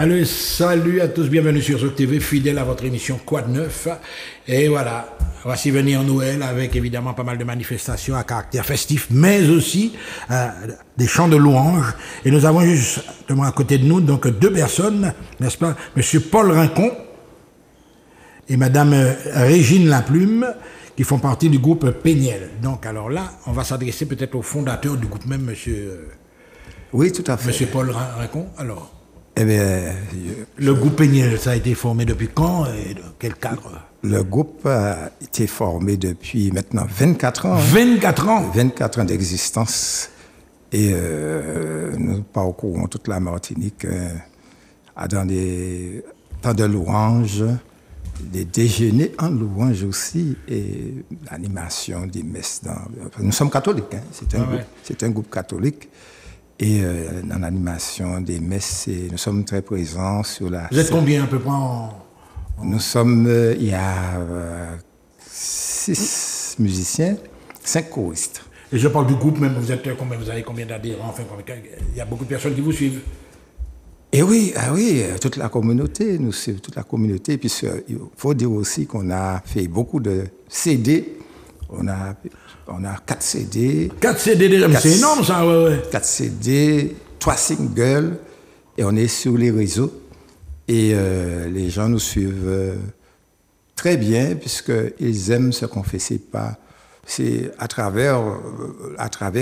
Allez, salut à tous, bienvenue sur Zouk TV, fidèle à votre émission Quoi de neuf. Et voilà, voici venir Noël avec évidemment pas mal de manifestations à caractère festif, mais aussi des chants de louanges. Et nous avons justement à côté de nous donc deux personnes, n'est-ce pas, Monsieur Paul Rincon et Madame Régine Laplume, qui font partie du groupe Péniel. Donc alors là, on va s'adresser peut-être au fondateur du groupe même, Monsieur. Oui, tout à fait. Monsieur Paul Rincon, alors. Eh bien, le groupe Péniel, ça a été formé depuis quand et dans quel cadre? Le groupe a été formé depuis maintenant 24 ans. 24 ans 24 ans d'existence. Et nous parcourons toute la Martinique dans des temps de louanges, des déjeuners en louanges aussi, et l'animation des messes. Nous sommes catholiques, hein, c'est un groupe catholique. Et dans l'animation des messes, nous sommes très présents sur la... Vous êtes combien à peu près Nous sommes, il y a 6 musiciens, 5 choristes. Et je parle du groupe même, vous avez combien d'adhérents, enfin, il y a beaucoup de personnes qui vous suivent. Et oui, toute la communauté, nous suivons toute la communauté, puisqu'il faut dire aussi qu'on a fait beaucoup de CD, on a 4 CD. 4 CD déjà, mais c'est énorme ça, ouais. 4 CD, 3 singles, et on est sur les réseaux. Et les gens nous suivent très bien, puisqu'ils aiment se confesser pas. C'est à travers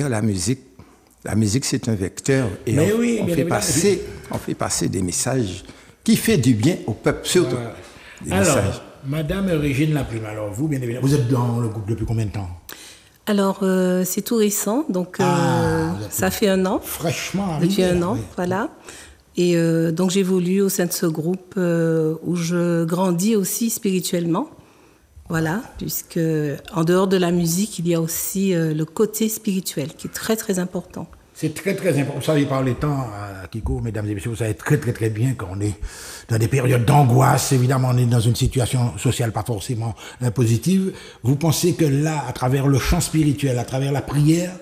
la musique. La musique, c'est un vecteur. Et on fait passer des messages qui font du bien au peuple, surtout. Des messages. Madame Régine Laplume, alors vous, bien évidemment, vous êtes dans le groupe depuis combien de temps? Alors, c'est tout récent, donc ça fait 1 an. Fraîchement arrivé. Depuis 1 an, voilà. Et donc, j'évolue au sein de ce groupe où je grandis aussi spirituellement. Voilà, puisque en dehors de la musique, il y a aussi le côté spirituel qui est très, très important. C'est très, très important. Vous savez, par les temps, Kiko, mesdames et messieurs, vous savez très, très, très bien qu'on est dans des périodes d'angoisse. Évidemment, on est dans une situation sociale pas forcément positive. Vous pensez que là, à travers le chant spirituel, à travers la prière,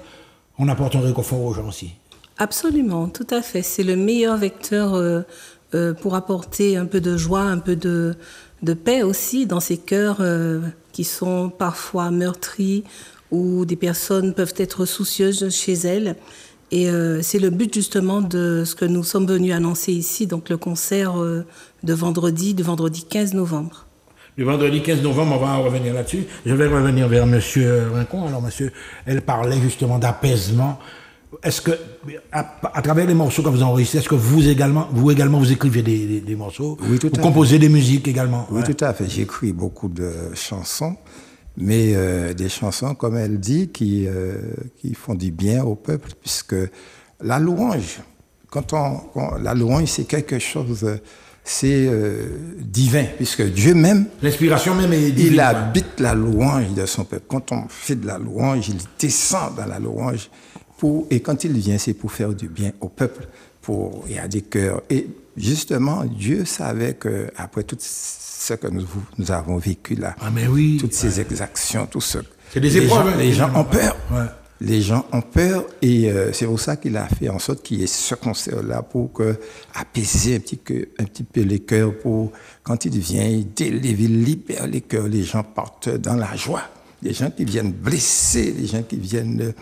on apporte un réconfort aux gens aussi? Absolument, tout à fait. C'est le meilleur vecteur pour apporter un peu de joie, un peu de paix aussi dans ces cœurs qui sont parfois meurtris, où des personnes peuvent être soucieuses chez elles. Et c'est le but justement de ce que nous sommes venus annoncer ici, donc le concert de vendredi 15 novembre. Le vendredi 15 novembre, on va en revenir là-dessus. Je vais revenir vers Monsieur Rincon. Alors, monsieur, elle parlait justement d'apaisement. Est-ce que, à travers les morceaux que vous enregistrez, est-ce que vous également, vous écrivez des morceaux? Oui, tout à fait. Vous composez des musiques également? Oui, tout à fait. J'écris beaucoup de chansons, mais des chansons, comme elle dit, qui font du bien au peuple, puisque la louange, la louange, c'est quelque chose, c'est divin, puisque Dieu même, l'inspiration même est divine. Il habite la louange de son peuple. Quand on fait de la louange, il descend dans la louange. Et quand il vient, c'est pour faire du bien au peuple. Il y a des cœurs. Et justement, Dieu savait qu'après tout ce que nous avons vécu là, toutes ces exactions, tout ce... C'est des épreuves. Les gens ont peur. Ouais. Les gens ont peur. Et c'est pour ça qu'il a fait en sorte qu'il y ait ce concert-là pour apaiser un petit peu les cœurs. Pour, quand il vient, il délivre, il libère les cœurs. Les gens partent dans la joie. Les gens qui viennent blessés, les gens qui viennent...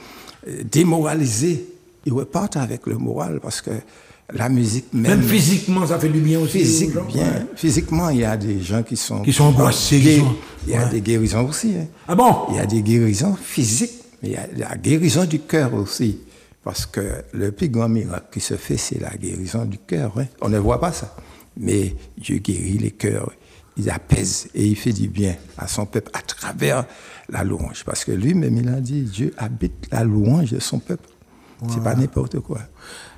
démoralisés, ils repartent avec le moral parce que la musique même physiquement ça fait du bien aussi. Physiquement, il y a des gens qui sont angoissés. Il y a des guérisons aussi. Hein. Ah bon? Il y a des guérisons physiques, mais il y a la guérison du cœur aussi. Parce que le plus grand miracle qui se fait, c'est la guérison du cœur. Hein. On ne voit pas ça. Mais Dieu guérit les cœurs. Il apaise et il fait du bien à son peuple à travers la louange. Parce que lui-même, il a dit, Dieu habite la louange de son peuple. Wow. C'est pas n'importe quoi.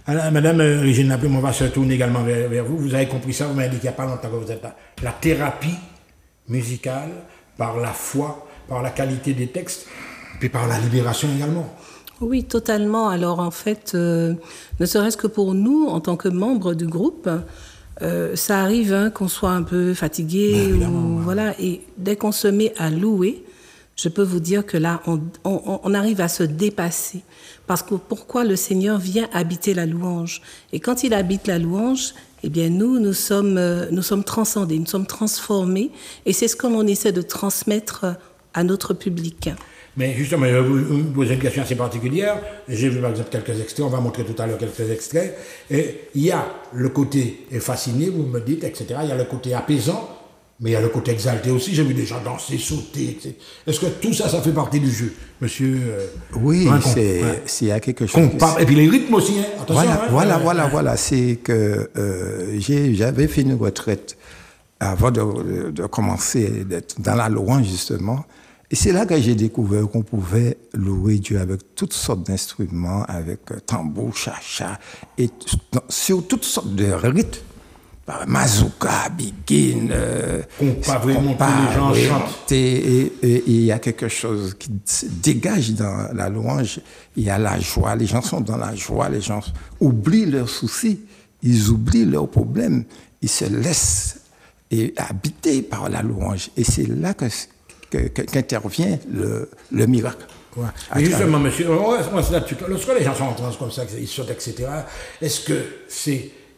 Alors, Madame Régine Laplume, on va se tourner également vers vous. Vous avez compris ça, vous m'avez dit qu'il n'y a pas longtemps que vous êtes là. La thérapie musicale, par la foi, par la qualité des textes, puis par la libération également. Oui, totalement. Alors en fait, ne serait-ce que pour nous, en tant que membres du groupe, ça arrive qu'on soit un peu fatigué, voilà, et dès qu'on se met à louer, je peux vous dire que là, on arrive à se dépasser. Parce que pourquoi le Seigneur vient habiter la louange? Et quand il habite la louange, eh bien nous sommes transcendés, nous sommes transformés. Et c'est ce qu'on essaie de transmettre à notre public. Mais justement, je vais vous poser une question assez particulière. J'ai vu par exemple quelques extraits, on va montrer tout à l'heure quelques extraits. Et il y a le côté fasciné, vous me dites, etc. Il y a le côté apaisant, mais il y a le côté exalté aussi. J'ai vu des gens danser, sauter, etc. Est-ce que tout ça, ça fait partie du jeu, monsieur Oui, s'il y a quelque chose. Et puis les rythmes aussi, hein. Attention. Voilà. C'est que j'avais fait une retraite avant de commencer d'être dans la louange, justement. Et c'est là que j'ai découvert qu'on pouvait louer Dieu avec toutes sortes d'instruments, avec tambour, cha-cha, et sur toutes sortes de rythmes. Mazouka, biguine, compas, les gens chantent. Et il y a quelque chose qui se dégage dans la louange. Il y a la joie, les gens sont dans la joie, les gens oublient leurs soucis, ils oublient leurs problèmes, ils se laissent habiter par la louange. Et c'est là qu'intervient le miracle. Ouais. Mais justement, monsieur, lorsque les gens sont en transe comme ça, ils sautent, etc., est-ce que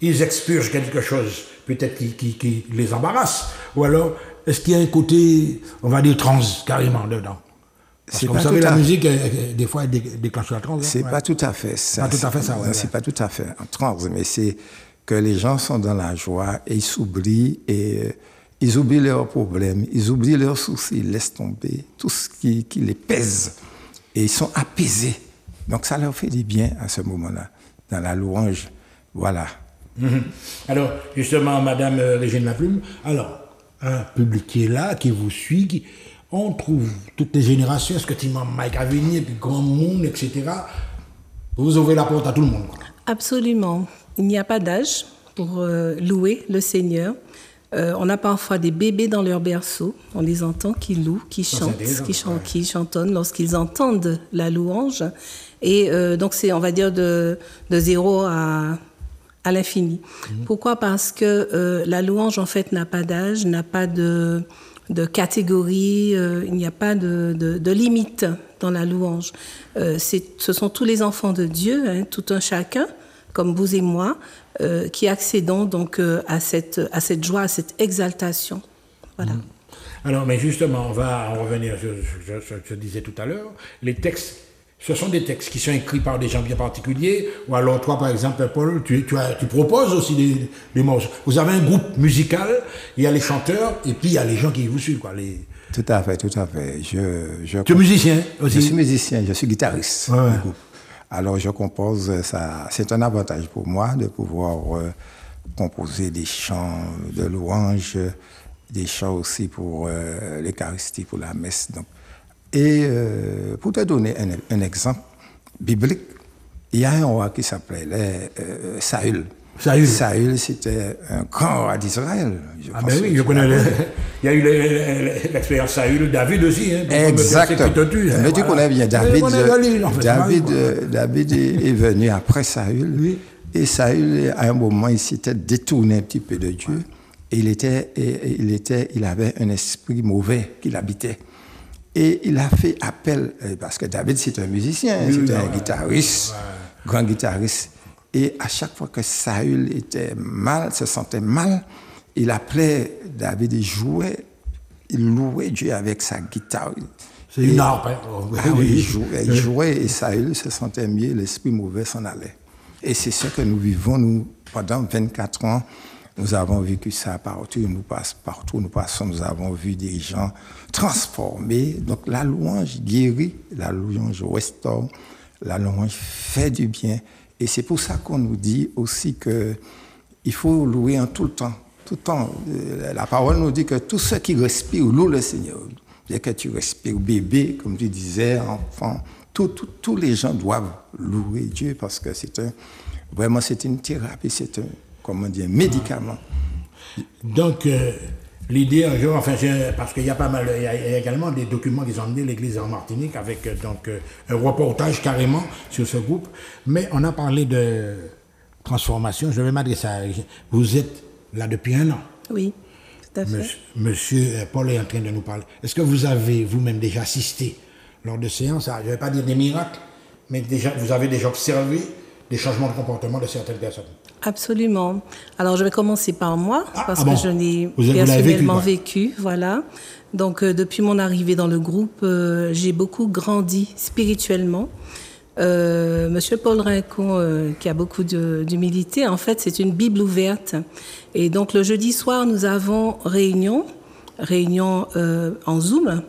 ils expurgent quelque chose, peut-être qui les embarrasse, ou alors est-ce qu'il y a un côté, on va dire, transe carrément dedans? Parce que vous savez, la musique, des fois, elle déclenche la transe. C'est pas tout à fait ça. Pas tout à fait ça, ouais. C'est pas tout à fait en transe, mais c'est que les gens sont dans la joie et ils s'oublient et ils oublient leurs problèmes, ils oublient leurs soucis, ils laissent tomber tout ce qui les pèse et ils sont apaisés. Donc ça leur fait du bien à ce moment-là, dans la louange. Voilà. Alors, justement, Madame Régine Laplume, alors, un public qui est là, qui vous suit, on trouve toutes les générations, est-ce que tu m'as Mike Avigny, puis Grand Monde, etc. Vous ouvrez la porte à tout le monde. Absolument. Il n'y a pas d'âge pour louer le Seigneur. On a parfois des bébés dans leur berceau, on les entend qui louent, qui chantent, qui chantonnent lorsqu'ils entendent la louange. Et donc c'est, on va dire, de 0 à l'infini. Pourquoi? Parce que la louange, en fait, n'a pas d'âge, n'a pas de catégorie, il n'y a pas de limite dans la louange. Ce sont tous les enfants de Dieu, hein, tout un chacun, comme vous et moi, qui accédons donc à cette joie, à cette exaltation. Voilà. Alors, mais justement, on va en revenir sur ce que je disais tout à l'heure. Les textes, ce sont des textes qui sont écrits par des gens bien particuliers, ou alors toi, par exemple, Paul, tu proposes aussi des morceaux. Vous avez un groupe musical, il y a les chanteurs, et puis il y a les gens qui vous suivent, quoi. Tout à fait. Tu es musicien aussi? Je suis musicien, je suis guitariste. Ouais. Du groupe. Alors je compose, ça, c'est un avantage pour moi de pouvoir composer des chants de louange, des chants aussi pour l'Eucharistie, pour la messe. Donc. Et pour te donner un exemple biblique, il y a un roi qui s'appelait Saül. Saül, c'était un grand roi d'Israël. Ben oui, je connais. Il y a eu l'expérience Saül, David aussi. Hein, exactement. Mais tu connais bien David. David est venu après Saül. Oui. Et Saül, à un moment, il s'était détourné un petit peu de Dieu. Et il avait un esprit mauvais qui l'habitait. Et il a fait appel, parce que David, c'est un musicien, c'était un guitariste, grand guitariste. Et à chaque fois que Saül se sentait mal, il appelait David, il louait Dieu avec sa guitare. C'est une harpe. Oui, il jouait et Saül se sentait mieux, l'esprit mauvais s'en allait. Et c'est ce que nous vivons, nous, pendant 24 ans. Nous avons vécu ça partout où nous passons, nous avons vu des gens transformés. Donc la louange guérit, la louange restaure, la louange fait du bien. Et c'est pour ça qu'on nous dit aussi qu'il faut louer en tout le temps. Tout le temps. La parole nous dit que tous ceux qui respirent louent le Seigneur. Dès que tu respires, bébé, comme tu disais, enfant, tous les gens doivent louer Dieu parce que vraiment c'est une thérapie, c'est un médicament. Donc, l'idée, parce qu'il y a pas mal, il y a également des documents qui ont amené l'Église en Martinique avec un reportage carrément sur ce groupe. Mais on a parlé de transformation. Je vais m'adresser à... Vous êtes là depuis 1 an. Oui. tout à fait. Monsieur Paul est en train de nous parler. Est-ce que vous avez vous-même déjà assisté lors de séances à, je ne vais pas dire des miracles, mais déjà, vous avez déjà observé des changements de comportement de certaines personnes? Absolument. Alors, je vais commencer par moi, parce que je l'ai vous l'avez personnellement vécu, vécu, voilà. Donc, depuis mon arrivée dans le groupe, j'ai beaucoup grandi spirituellement. Monsieur Paul Rincon, qui a beaucoup d'humilité, en fait, c'est une Bible ouverte. Et donc, le jeudi soir, nous avons réunion en Zoom.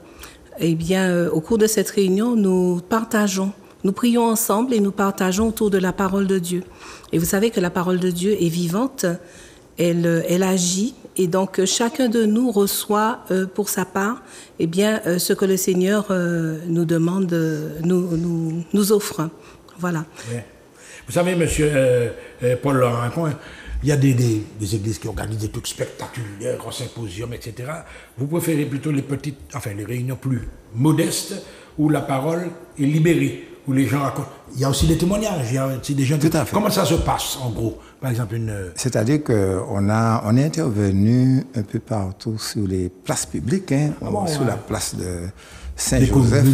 Eh bien, au cours de cette réunion, nous prions ensemble et nous partageons autour de la parole de Dieu. Et vous savez que la parole de Dieu est vivante, elle agit, et donc chacun de nous reçoit pour sa part eh bien, ce que le Seigneur nous demande, nous offre. Voilà. Ouais. Vous savez, monsieur Paul Rincon, il y a des églises qui organisent des trucs spectaculaires, grands symposiums, etc. Vous préférez plutôt les réunions plus modestes où la parole est libérée, où les gens racontent. Il y a aussi des témoignages, il y a aussi des gens. Tout à fait. Comment ça se passe, en gros? Par exemple, C'est-à-dire qu'on est intervenu un peu partout sur les places publiques, sur la place de Saint-Joseph,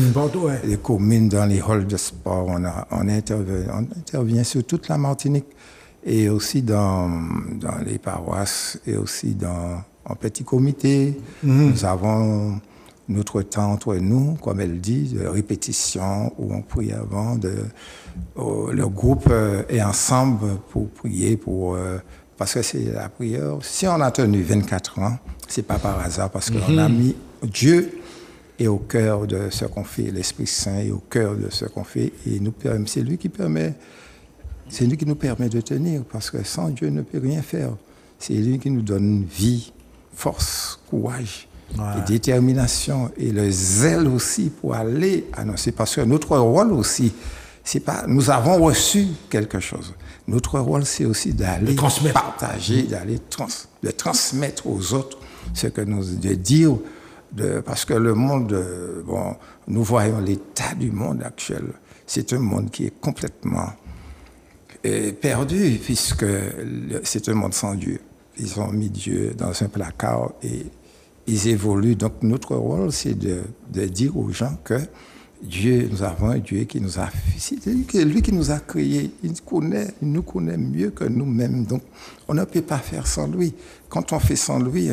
les communes, dans les halls de sport. On intervient sur toute la Martinique et aussi dans les paroisses et aussi en petits comités. Nous avons notre temps entre nous, comme elle dit, de répétition, où on prie avant. Le groupe est ensemble pour prier, parce que c'est la prière. Si on a tenu 24 ans, c'est pas par hasard, parce qu'on a mis Dieu est au cœur de ce qu'on fait, l'Esprit Saint est au cœur de ce qu'on fait, et c'est lui qui nous permet de tenir, parce que sans Dieu, on ne peut rien faire. C'est lui qui nous donne vie, force, courage, et détermination, et le zèle aussi pour aller annoncer. Parce que notre rôle aussi, c'est pas, nous avons reçu quelque chose. Notre rôle, c'est aussi d'aller partager, de transmettre aux autres ce que de dire, parce que le monde, nous voyons l'état du monde actuel. C'est un monde qui est complètement perdu, puisque c'est un monde sans Dieu. Ils ont mis Dieu dans un placard et ils évoluent. Donc notre rôle, c'est de dire aux gens que nous avons un Dieu qui nous a fait. C'est lui qui nous a créés. Il nous connaît mieux que nous-mêmes. Donc on ne peut pas faire sans lui. Quand on fait sans lui,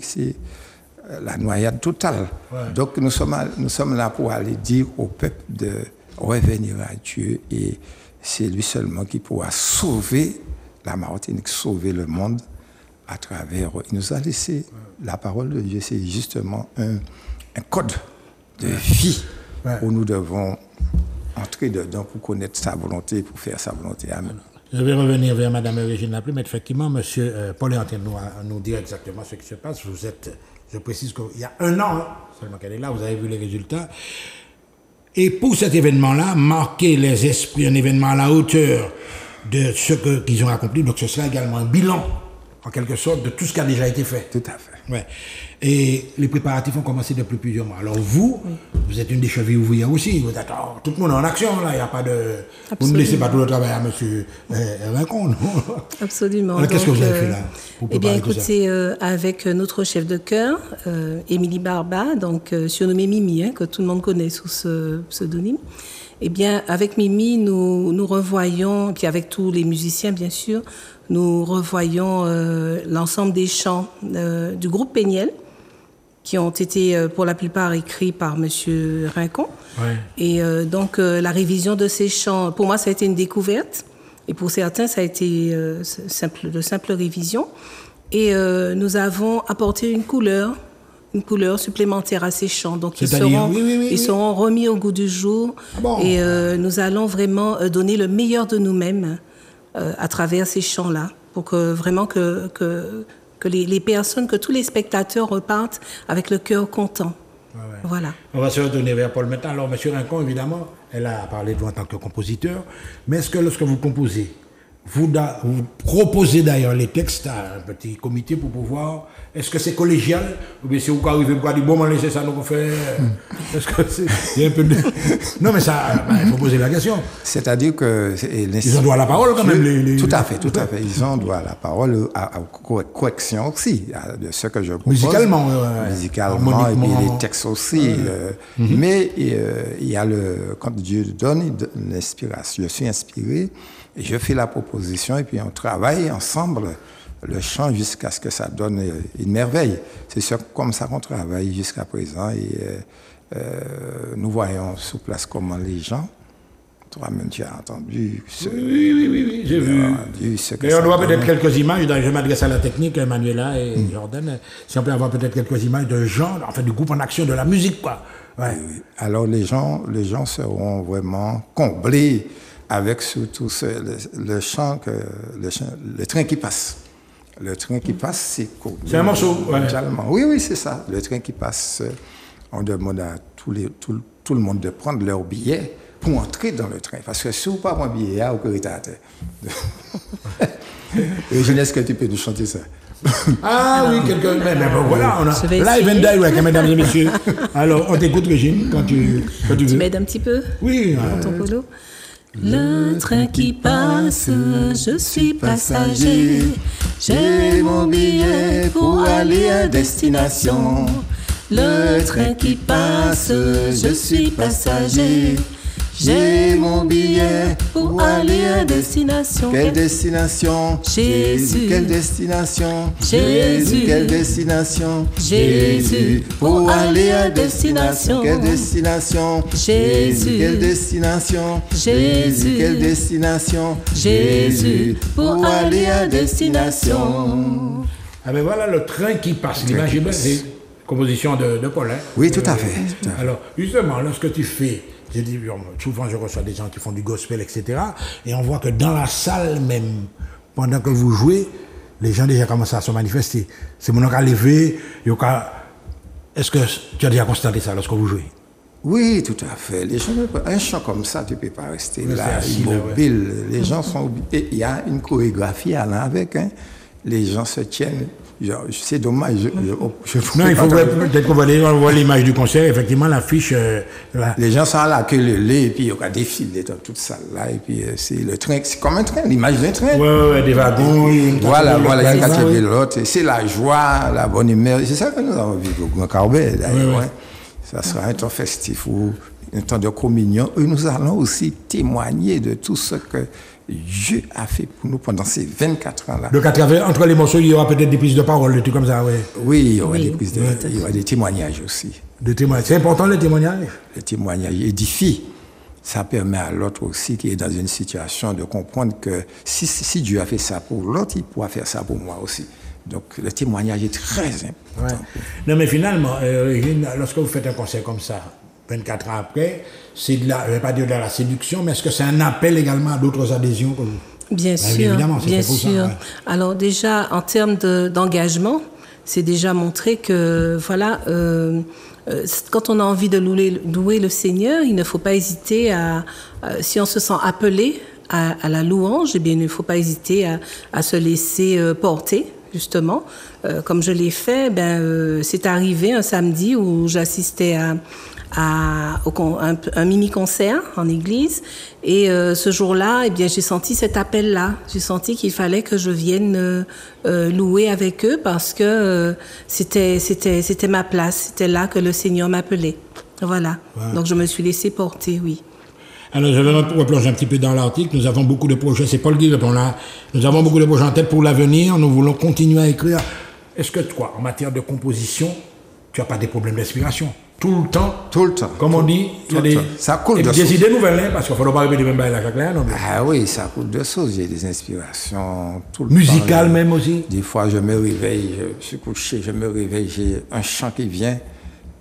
c'est la noyade totale. Ouais. Donc nous sommes là pour aller dire au peuple de revenir à Dieu, et c'est lui seulement qui pourra sauver la Martinique, sauver le monde à travers. Il nous a laissé la parole de Dieu, c'est justement un code de vie où nous devons entrer dedans pour connaître sa volonté, pour faire sa volonté. Amen. Je vais revenir vers Mme Régine Lapré, mais effectivement, M. Paul est en train de nous dire exactement ce qui se passe. Je précise qu'il y a 1 an seulement qu'elle est là, vous avez vu les résultats. Et pour cet événement-là, marquer les esprits, un événement à la hauteur de ce qu'ils ont accompli, donc ce sera également un bilan, en quelque sorte, de tout ce qui a déjà été fait. Tout à fait. Ouais. Et les préparatifs ont commencé depuis plusieurs mois. Alors vous êtes une des chevilles ouvrières aussi. Vous êtes, tout le monde est en action, là. Il n'y a pas de... Absolument. Vous ne laissez pas tout le travail à M. Rincon, non? Absolument. Alors, qu'est-ce que vous avez fait là pour préparer tout ça? Écoutez, avec notre chef de chœur, Émilie Barba, donc surnommée Mimi, que tout le monde connaît sous ce pseudonyme. Eh bien, avec Mimi, nous revoyons, puis avec tous les musiciens, bien sûr, nous revoyons l'ensemble des chants du groupe Péniel, qui ont été pour la plupart écrits par M. Rincon. Ouais. Et donc, la révision de ces chants, pour moi, ça a été une découverte. Et pour certains, ça a été de simple révision. Et nous avons apporté une couleur supplémentaire à ces chants. Donc, ils seront remis au goût du jour. Ah bon. Et nous allons vraiment donner le meilleur de nous-mêmes à travers ces chants-là, pour que vraiment que les personnes, que tous les spectateurs repartent avec le cœur content. Ouais. Voilà. On va se retourner vers Paul maintenant. Alors, M. Rincon, évidemment, elle a parlé de vous en tant que compositeur, mais est-ce que lorsque vous composez, vous proposez d'ailleurs les textes à un petit comité pour pouvoir... Est-ce que c'est collégial? Ou bien si vous arrivez à dire, bon, on laisse ça, nous on fait... Est-ce que c'est un peu de... Non, mais ça, il faut poser la question. C'est-à-dire que... Ils ont droit à la parole quand même. Tout à fait. Ils ont droit à la parole, à correction aussi, de ce que je propose. Musicalement. Musicalement, et puis les textes aussi. Mais il y a quand Dieu donne l'inspiration, je suis inspiré, et je fais la proposition, et puis on travaille ensemble le chant jusqu'à ce que ça donne une merveille. C'est comme ça qu'on travaille jusqu'à présent, et nous voyons sur place comment les gens... Toi-même, tu as entendu Oui, j'ai vu. Mais on doit peut-être quelques images, je m'adresse à la technique, Manuela et Jordan, si on peut avoir peut-être quelques images de gens, enfin du groupe en action, de la musique, quoi. Ouais. Oui. Alors les gens seront vraiment comblés avec surtout le chant, le train qui passe. Le train qui passe, c'est court. C'est un morceau, ouais. Oui, c'est ça. Le train qui passe, on demande à tout le monde de prendre leur billet pour entrer dans le train. Parce que si vous n'avez pas un billet, vous pouvez à terre. Eugène, est-ce que tu peux nous chanter ça? Ah oui, quelqu'un. Mais bon, voilà, on a live and direct, mesdames et messieurs. Alors, on t'écoute, Régine, quand tu veux. Tu m'aides un petit peu? Oui. Dans ton polo. Le train qui passe, je suis passager. J'ai mon billet pour aller à destination. Le train qui passe, je suis passager. J'ai mon billet pour aller à destination. Quelle destination? Jésus. Quelle destination? Jésus. Quelle destination? Jésus. Pour aller à destination. Quelle destination? Jésus. Quelle destination? Jésus. Quelle destination? Jésus. Pour aller à destination. Ah ben voilà le train qui passe. L'image est belle, c'est composition de Paul. Hein? Oui, tout à fait. Alors, justement, lorsque tu fais... J'ai dit, souvent je reçois des gens qui font du gospel, etc. Et on voit que dans la salle même, pendant que vous jouez, les gens déjà commencent à se manifester. C'est mon cas levé. Est-ce que tu as déjà constaté ça lorsque vous jouez? Oui, tout à fait. Les gens, un chant comme ça, tu ne peux pas rester là, immobile. Ouais. Les gens sont... Il y a une chorégraphie à avec. Hein. Les gens se tiennent... C'est dommage. Non, il faut peut-être qu'on voit l'image du concert, effectivement, l'affiche. Les gens sont là que le lait, et puis il y a des défilés dans toute salle là, et puis c'est le train, c'est comme un train, l'image d'un train. Ouais, des wagons. Voilà, il y a un quartier de l'autre. C'est la joie, la bonne humeur. C'est ça que nous avons vécu au Grand Carbet, d'ailleurs. Ouais. Ça sera un temps festif ou un temps de communion. Et nous allons aussi témoigner de tout ce que Dieu a fait pour nous pendant ces 24 ans-là. Donc, entre les morceaux, il y aura peut-être des prises de parole, des trucs comme ça, ouais. Oui, il y aura des prises il y aura des témoignages aussi. C'est important, les témoignages? Les témoignages édifient. Ça permet à l'autre aussi, qui est dans une situation, de comprendre que si Dieu a fait ça pour l'autre, il pourra faire ça pour moi aussi. Donc, le témoignage est très important. Ouais. Non, mais finalement, lorsque vous faites un concert comme ça, 24 ans après, c'est je ne vais pas dire de la séduction, mais est-ce que c'est un appel également à d'autres adhésions? Bien sûr, bien sûr. Ouais. Alors déjà, en termes d'engagement, c'est déjà montré que, voilà, quand on a envie de louer le Seigneur, il ne faut pas hésiter si on se sent appelé à la louange, eh bien, il ne faut pas hésiter à se laisser porter, justement. Comme je l'ai fait, c'est arrivé un samedi où j'assistais à un mini-concert en église. Et ce jour-là, eh bien, j'ai senti cet appel-là. J'ai senti qu'il fallait que je vienne louer avec eux parce que c'était ma place. C'était là que le Seigneur m'appelait. Voilà. Ouais. Donc, je me suis laissée porter, oui. Alors, je vais replonger un petit peu dans l'article. Nous avons beaucoup de projets. C'est Paul qui répond là. Nous avons beaucoup de projets en tête pour l'avenir. Nous voulons continuer à écrire. Est-ce que toi, en matière de composition, tu n'as pas des problèmes d'inspiration? Tout le temps. Comme on dit, il y a des idées nouvelles, hein, parce qu'il ne faut pas répéter même la claque. Ah oui, ça coule de choses. J'ai des inspirations tout le temps. Musicales même aussi. Des fois, je me réveille, je suis couché, je me réveille, j'ai un chant qui vient.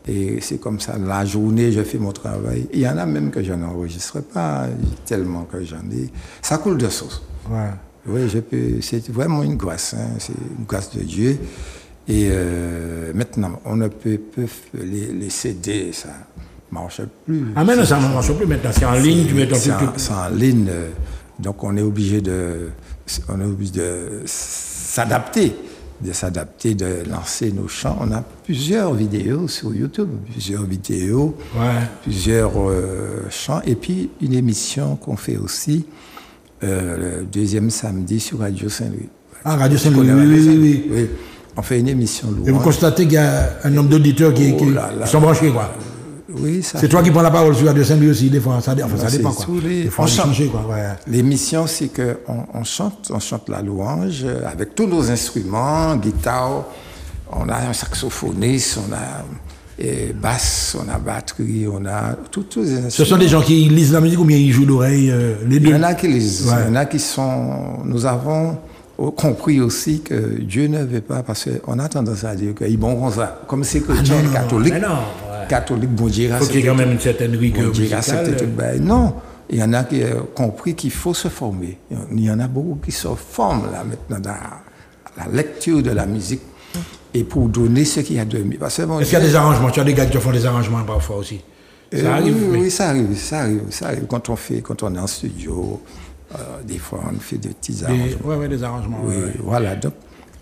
Et c'est comme ça, la journée, je fais mon travail. Il y en a même que je n'enregistre pas, tellement que j'en ai. Ça coule de source. Ouais. Oui, c'est vraiment une grâce, hein, c'est une grâce de Dieu. Et maintenant, on ne peut les CD, ça ne marche plus. Ah, mais non, ça ne marche plus maintenant, c'est en ligne, tu mets ton truc. C'est en ligne, donc on est obligé de on est obligé de s'adapter, de lancer nos chants. On a plusieurs vidéos sur YouTube, plusieurs chants, et puis une émission qu'on fait aussi le deuxième samedi sur Radio Saint-Louis. Ah, Radio Saint-Louis, oui. On fait une émission louange. Et vous constatez qu'il y a un nombre d'auditeurs qui sont branchés, quoi. Oui, ça. C'est toi qui prends la parole sur Radio Saint-Louis aussi, des fois, ça dépend, quoi. Des fois, on change, quoi. Ouais. L'émission, c'est qu'on chante la louange avec tous nos instruments, guitare, on a un saxophoniste, on a basse, on a batterie, on a tous les instruments. Ce sont des gens qui lisent la musique ou bien ils jouent l'oreille, les deux? Il y en a qui lisent, il y en a qui sont... Nous avons compris aussi que Dieu ne veut pas, parce qu'on a tendance à dire qu'il est bon comme ça, comme c'est chrétien, catholique. Catholique, bon Dieu, il faut qu'il y ait quand même une certaine rigueur musicale. Non, il y en a qui ont compris qu'il faut se former. Il y en a beaucoup qui se forment là maintenant dans la lecture de la musique et pour donner ce qu'il y a de mieux. Est-ce qu'il y a des arrangements? Tu as des gars qui font des arrangements parfois aussi? Ça arrive? Oui, ça arrive. Quand on est en studio, des fois on fait des petits arrangements. Oui, des arrangements. Oui, voilà. Donc,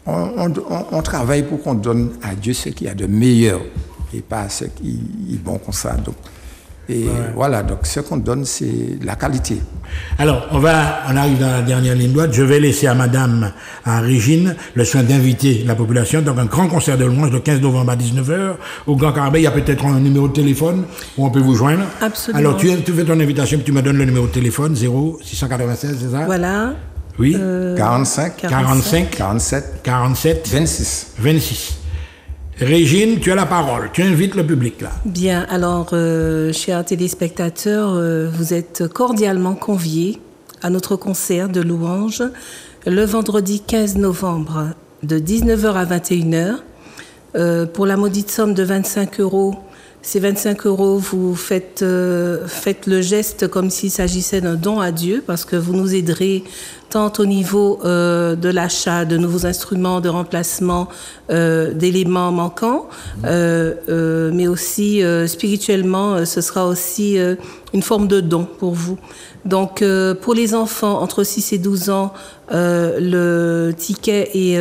on travaille pour qu'on donne à Dieu ce qu'il y a de meilleur et pas ce qui est bon comme ça. Donc, voilà, donc ce qu'on donne, c'est la qualité. Alors, on arrive dans la dernière ligne droite. Je vais laisser à Régine, le soin d'inviter la population. Donc, un grand concert de louange le 15 novembre à 19h au Grand Carbet. Il y a peut-être un numéro de téléphone où on peut vous joindre. Absolument. Alors, tu fais ton invitation, puis tu me donnes le numéro de téléphone, 0696, c'est ça? Voilà. Oui. 45, 47, 26. Régine, tu as la parole. Tu invites le public, là. Bien. Alors, chers téléspectateurs, vous êtes cordialement conviés à notre concert de louange le vendredi 15 novembre de 19h à 21h. Pour la maudite somme de 25 €, ces 25 €, vous faites le geste comme s'il s'agissait d'un don à Dieu, parce que vous nous aiderez tant au niveau de l'achat de nouveaux instruments, de remplacement d'éléments manquants, mais aussi spirituellement, ce sera aussi une forme de don pour vous. Donc, pour les enfants entre 6 et 12 ans, le ticket est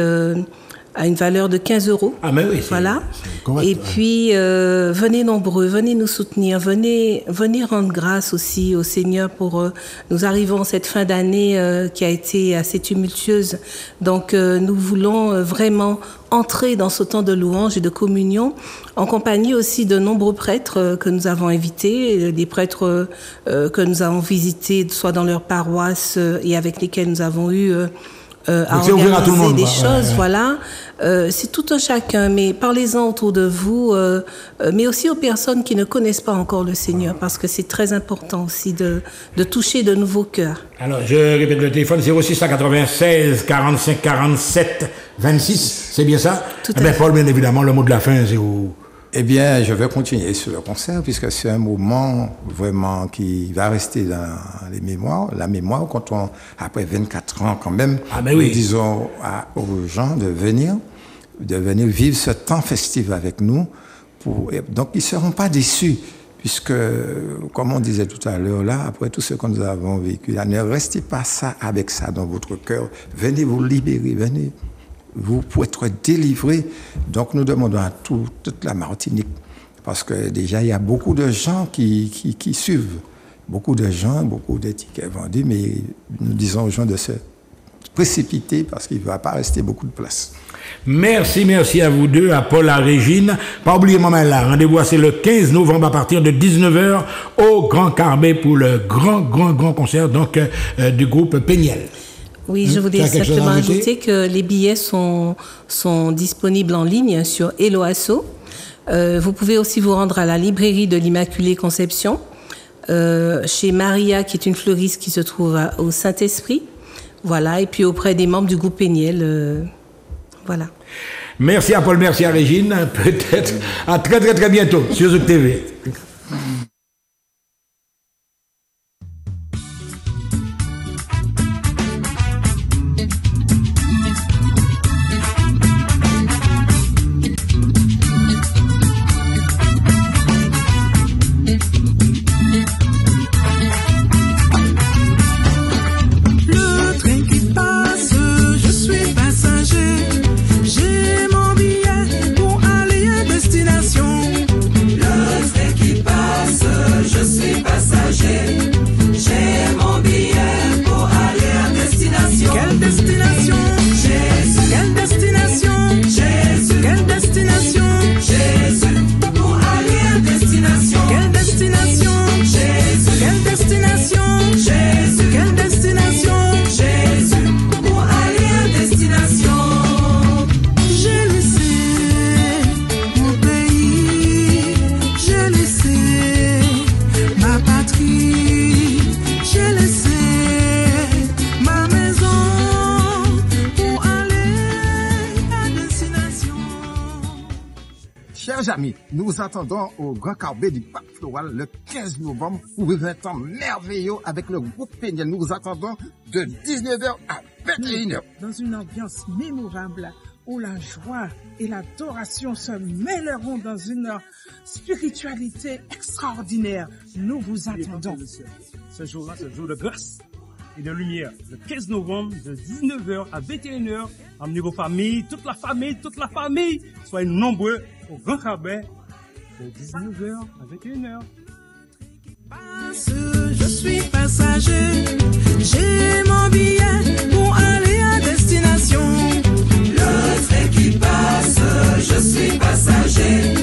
à une valeur de 15 €. Ah, mais oui, voilà. C'est correct, et puis, venez nombreux, venez nous soutenir, venez rendre grâce aussi au Seigneur pour... nous arrivons cette fin d'année qui a été assez tumultueuse. Donc, nous voulons vraiment entrer dans ce temps de louange et de communion, en compagnie aussi de nombreux prêtres que nous avons invités, des prêtres que nous avons visités, soit dans leur paroisse et avec lesquels nous avons eu... à organiser des choses, voilà. C'est tout un chacun, mais parlez-en autour de vous, mais aussi aux personnes qui ne connaissent pas encore le Seigneur, parce que c'est très important aussi de toucher de nouveaux cœurs. Alors, je répète le téléphone, 0696 45 47 26, c'est bien ça? Tout à fait. Paul, bien évidemment, le mot de la fin, c'est où? Eh bien, je vais continuer sur le concert, puisque c'est un moment vraiment qui va rester dans les mémoires. La mémoire, après 24 ans quand même, nous disons aux gens de venir vivre ce temps festif avec nous. Donc, ils ne seront pas déçus, puisque, comme on disait tout à l'heure, là, après tout ce que nous avons vécu, là, ne restez pas avec ça dans votre cœur. Venez vous libérer, venez. Vous pouvez être délivrés. Donc, nous demandons à toute la Martinique, parce que déjà, il y a beaucoup de gens qui suivent. Beaucoup de gens, beaucoup de tickets vendus, mais nous disons aux gens de se précipiter parce qu'il ne va pas rester beaucoup de place. Merci à vous deux, à Paul, à Régine. Pas oublier maman là, rendez-vous c'est le 15 novembre à partir de 19h au Grand Carbet pour le grand concert donc du groupe Péniel. Oui, je voulais simplement ajouter que les billets sont disponibles en ligne sur Eloasso. Vous pouvez aussi vous rendre à la librairie de l'Immaculée Conception, chez Maria, qui est une fleuriste qui se trouve au Saint-Esprit. Voilà, et puis auprès des membres du groupe Péniel. Voilà. Merci à Paul, merci à Régine. Peut-être à très bientôt sur Zouk TV. Le train qui passe Mes amis, nous vous attendons au Grand Carbet du Parc Floral le 15 novembre pour vivre un temps merveilleux avec le groupe Péniel. Nous vous attendons de 19h à 21h. Dans une ambiance mémorable où la joie et l'adoration se mêleront dans une spiritualité extraordinaire. Nous vous attendons. Ce jour-là, c'est le jour de grâce et de lumière. Le 15 novembre, de 19h à 21h, emmenez vos familles, toute la famille. Soyez nombreux au Grand Carbet de 19h à 21h. Je suis passager, j'ai mon billet pour aller à destination. Le train qui passe, je suis passager.